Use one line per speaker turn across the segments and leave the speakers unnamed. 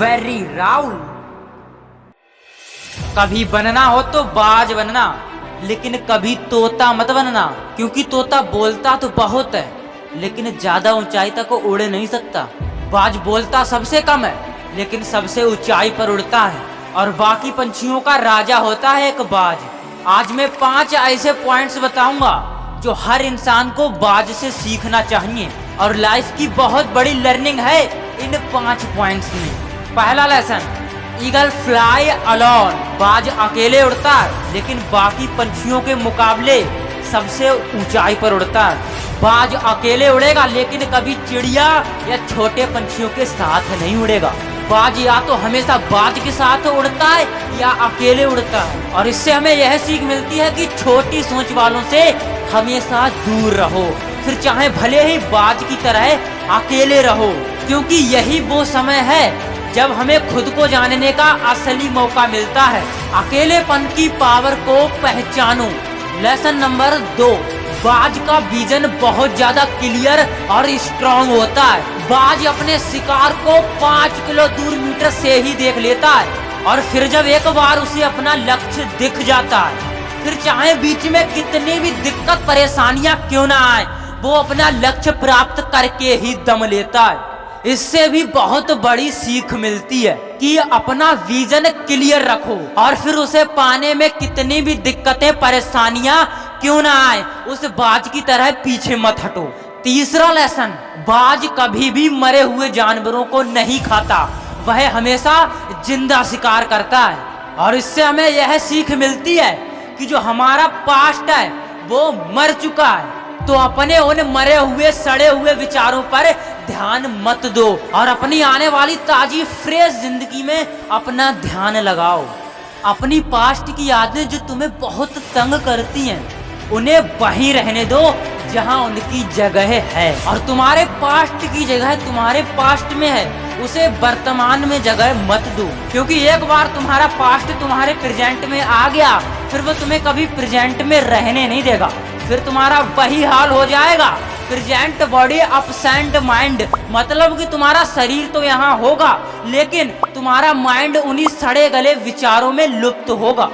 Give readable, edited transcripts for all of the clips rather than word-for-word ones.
Very Raul. कभी बनना हो तो बाज बनना, लेकिन कभी तोता मत बनना, क्योंकि तोता बोलता तो बहुत है लेकिन ज्यादा ऊंचाई तक उड़ नहीं सकता। बाज बोलता सबसे कम है लेकिन सबसे ऊंचाई पर उड़ता है और बाकी पंछियों का राजा होता है एक बाज। आज मैं 5 ऐसे पॉइंट्स बताऊंगा जो हर इंसान को बाज से सीखना चाहिए और लाइफ की बहुत बड़ी लर्निंग है इन 5 पॉइंट्स में। पहला लेसन, ईगल फ्लाई अलोन। बाज अकेले उड़ता है लेकिन बाकी पंछियों के मुकाबले सबसे ऊंचाई पर उड़ता है। बाज अकेले उड़ेगा लेकिन कभी चिड़िया या छोटे पंछियों के साथ नहीं उड़ेगा। बाज या तो हमेशा बाज के साथ उड़ता है या अकेले उड़ता है। और इससे हमें यह सीख मिलती है कि छोटी सोच वालों से हमेशा दूर रहो, फिर चाहे भले ही बाज की तरह अकेले रहो, क्योंकि यही वो समय है जब हमें खुद को जानने का असली मौका मिलता है। अकेलेपन की पावर को पहचानो। लेसन नंबर 2, बाज का विजन बहुत ज्यादा क्लियर और स्ट्रॉन्ग होता है। बाज अपने शिकार को 5 किलो दूर मीटर से ही देख लेता है और फिर जब एक बार उसे अपना लक्ष्य दिख जाता है, फिर चाहे बीच में कितनी भी दिक्कत परेशानियां क्यों ना आए, वो अपना लक्ष्य प्राप्त करके ही दम लेता है। इससे भी बहुत बड़ी सीख मिलती है कि अपना विजन क्लियर रखो और फिर उसे पाने में कितनी भी दिक्कतें परेशानियां क्यों ना आए, उस बाज की तरह पीछे मत हटो। तीसरा लेसन, बाज कभी भी मरे हुए जानवरों को नहीं खाता, वह हमेशा जिंदा शिकार करता है। और इससे हमें यह सीख मिलती है कि जो हमारा पास्ट है वो मर चुका है, तो अपने उन मरे हुए सड़े हुए विचारों पर ध्यान मत दो और अपनी आने वाली ताजी फ्रेश जिंदगी में अपना ध्यान लगाओ। अपनी पास्ट की यादें जो तुम्हें बहुत तंग करती हैं, उन्हें वहीं रहने दो जहां उनकी जगह है। और तुम्हारे पास्ट की जगह तुम्हारे पास्ट में है, उसे वर्तमान में जगह मत दो, क्योंकि एक बार तुम्हारा पास्ट तुम्हारे प्रेजेंट में आ गया, फिर वो तुम्हें कभी प्रेजेंट में रहने नहीं देगा। फिर तुम्हारा वही हाल हो जाएगा, प्रेजेंट बॉडी अपसेंट माइंड, मतलब कि तुम्हारा शरीर तो यहाँ होगा लेकिन तुम्हारा माइंड उन्हीं सड़े गले विचारों में लुप्त होगा।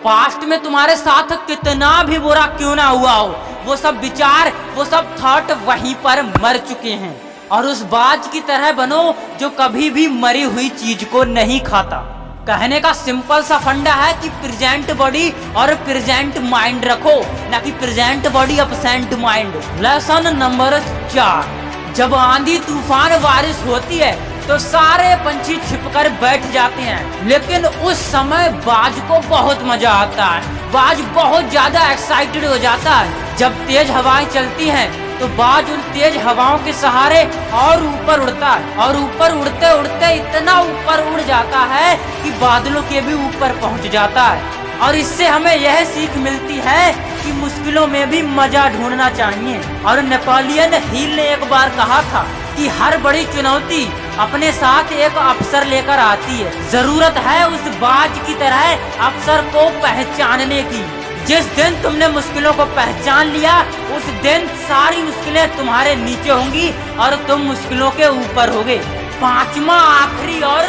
पास्ट में तुम्हारे साथ कितना भी बुरा क्यों ना हुआ हो, वो सब विचार, वो सब थॉट वहीं पर मर चुके हैं। और उस बाज की तरह बनो जो कभी भी मरी हुई चीज को नहीं खाता। कहने का सिंपल सा फंडा है कि प्रेजेंट बॉडी और प्रेजेंट माइंड रखो, ना कि present body absent mind. Lesson number 4, जब आंधी तूफान बारिश होती है तो सारे पंछी छिपकर बैठ जाते हैं, लेकिन उस समय बाज को बहुत मजा आता है। बाज बहुत ज्यादा एक्साइटेड हो जाता है। जब तेज हवाएं चलती हैं तो बाज उन तेज हवाओं के सहारे और ऊपर उड़ता है और ऊपर उड़ते उड़ते इतना ऊपर उड़ जाता है कि बादलों के भी ऊपर पहुंच जाता है। और इससे हमें यह सीख मिलती है कि मुश्किलों में भी मजा ढूंढना चाहिए। और नेपोलियन हिल ने एक बार कहा था कि हर बड़ी चुनौती अपने साथ एक अवसर लेकर आती है। जरूरत है उस बाज की तरह अवसर को पहचानने की। जिस दिन तुमने मुश्किलों को पहचान लिया, उस दिन सारी मुश्किलें तुम्हारे नीचे होंगी और तुम मुश्किलों के ऊपर होगे। 5वां आखिरी और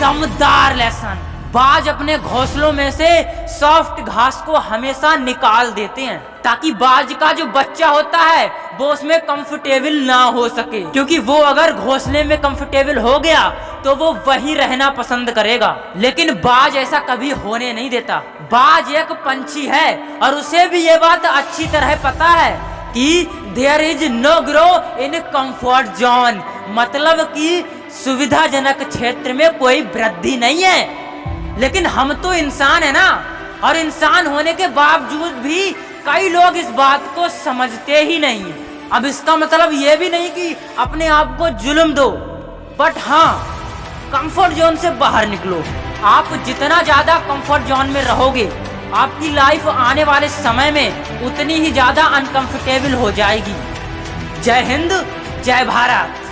दमदार लेसन, बाज अपने घोंसलों में से सॉफ्ट घास को हमेशा निकाल देते हैं ताकि बाज का जो बच्चा होता है वो उसमें कंफर्टेबल ना हो सके, क्योंकि वो अगर घोंसले में कंफर्टेबल हो गया तो वो वहीं रहना पसंद करेगा। लेकिन बाज ऐसा कभी होने नहीं देता। बाज एक पंछी है और उसे भी ये बात अच्छी तरह पता है कि there is no grow in comfort zone, मतलब कि सुविधाजनक क्षेत्र में कोई वृद्धि नहीं है। लेकिन हम तो इंसान है ना, और इंसान होने के बावजूद भी कई लोग इस बात को समझते ही नहीं है। अब इसका मतलब ये भी नहीं कि अपने आप को जुल्म दो, बट हाँ, कंफर्ट जोन से बाहर निकलो। आप जितना ज्यादा कंफर्ट जोन में रहोगे, आपकी लाइफ आने वाले समय में उतनी ही ज्यादा अनकंफर्टेबल हो जाएगी। जय हिंद, जय भारत।